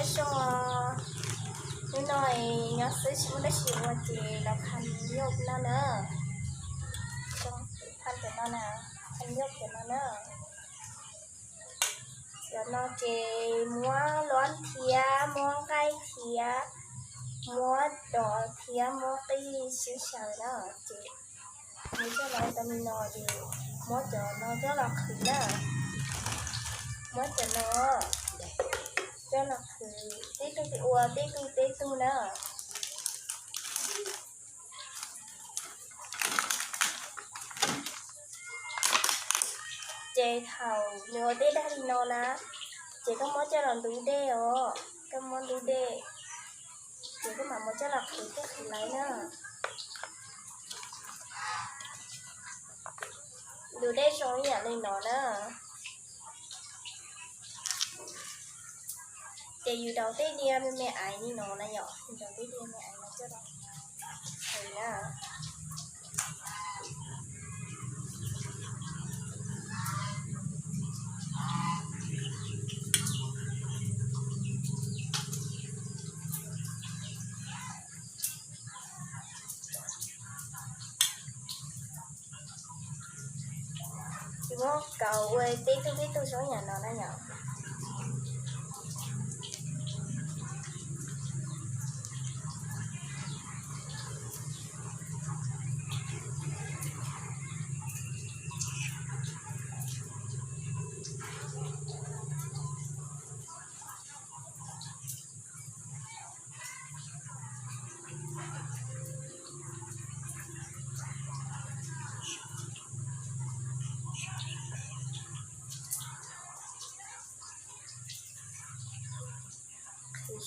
说你nói nhớซื้อชิมได้ชิมว่าเจเราพันยกแล้วเนอะจงพันเป็นแล้วนะพันยกเป็นแล้วเนอะเดี๋ยวเราเจมัวร้อนเทียมัวใกล้เทียมัวดอเทียมัวตีชิวเฉยเนอะเจนี่จะเราจะมีนอดีมัวเจอเราจะเราขึ้นเนอะมัวเจอเนอะจะเราคือตีตูตีอัวตีตูเนอะเจเท่าเนื้อได้ได้ดีนอนนะเจก็มัวจะหลับดูได้อ๋อก็มัวดูได้เจก็มามัวจะหลับคือก็คือไรเนอะดูได้ช่องอย่างเลยนอนนะเจอยู่đầu tây đi mẹ mẹ ai đi nó này nhởอยู่đầu tây đi mẹ ai nó chưa đâu thấy nè chúng nó cầu quê tí tôi số nhà nó nhở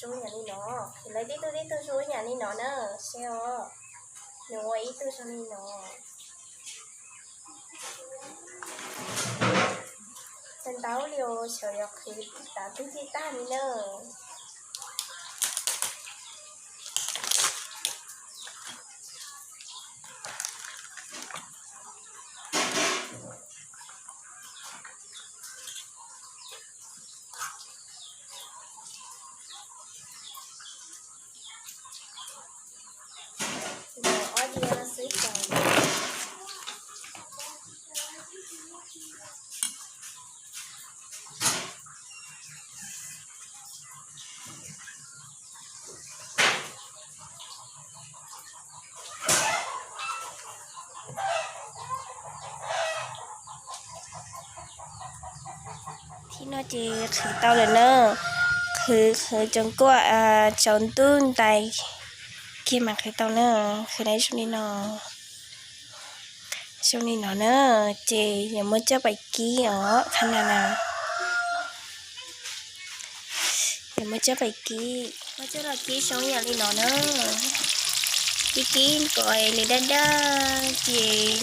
số nhà đi nó thì lấy tí tôi số nhà đi nó nữa xem nó ý tôi số đi nó chân táo liều chờ dọc thì đã thứ gì ta đi nữaที่น่าจะคือเตาเลยเนอะคือจงก็จนตื้นใจกี่มาคือเตาเนอะคือได้ช่วงนี้เนอะเนอะเจอย่ามัวจะไปกี้อ๋อขนาดน่ะอย่ามัวจะไปกี้มัวจะรอกี้ช่วงอย่างนี้เนอะกี้ก่อยเลยด้าเจ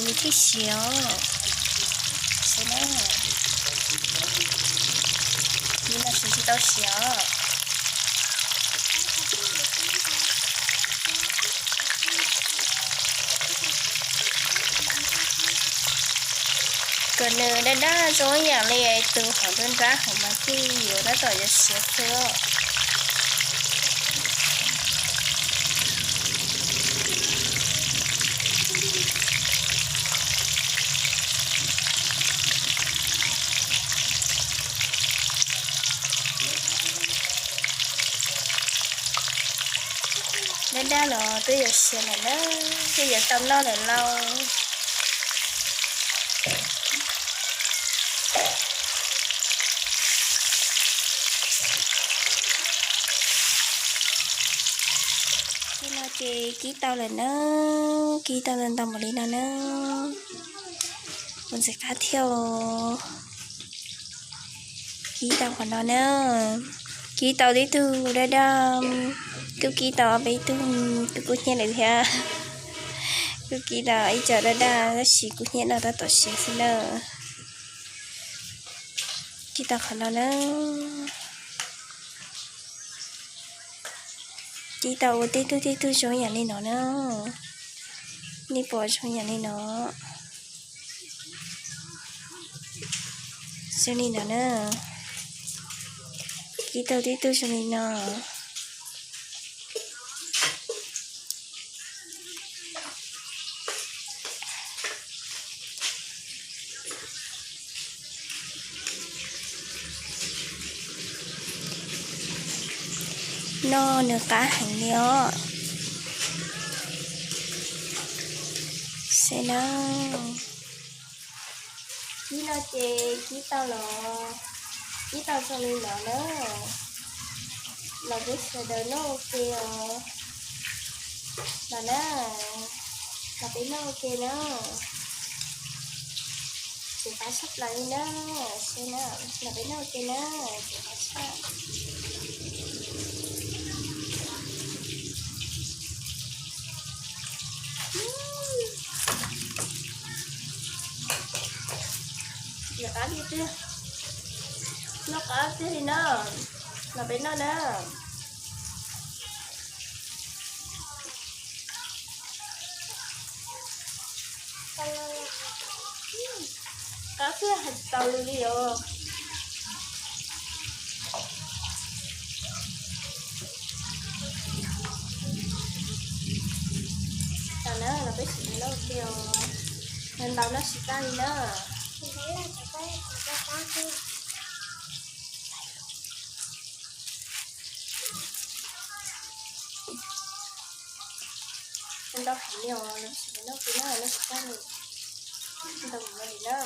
มีที่เสียวใช่ไหมนี่น่าจะเตาเสียวก็เนื้อด้าช่วงอย่างเลยตัวของต้นรักของมันที่อยู่แล้วต่อจะเสียเพื่อด้าเหรอตัวอย่าเสียหน่อยนะตัวอย่าตำเล่าแต่เราที่เราเจกี้เตาเลยนะกี้เตาเลยตำบริณานะมันจะค่าเที่ยวกี้เตาของเราเนอะกี้เตาที่ตัวได้ดำตัวกี้เตาไปตัวกูเนี่ยเลยฮะตัวกี้เตาไอเจอได้ดำแล้วสีกูเนี่ยเราต้องต่อเสียสิเนอะกี้เตาของเราเนอะกี้เตาที่ตัวช่วยอย่างนี้เนาะนี่ปอช่วยอย่างนี้เนาะช่วยนี่เนาะ kỹ tàu tí tôi cho mình nọ no nữa cá hành nhớ sẽ nào kỹ nó chê kỹ tao cho mình nọ nữa là biết sẽ đời nó ok rồi là nó là biết nó ok nó chị phải sắp lại nó xem nào là biết nó ok nó chị phải sắp giờ cá đi chưa nó cá thế thì nó là biết nó nè cá phía hạt tàu đi rồi tao nó là biết gì nó kêu nên tao nó xịt ra đi nữa nên tao phải nhiều nó xịt nó xịt ra đi tao muốn đi nữa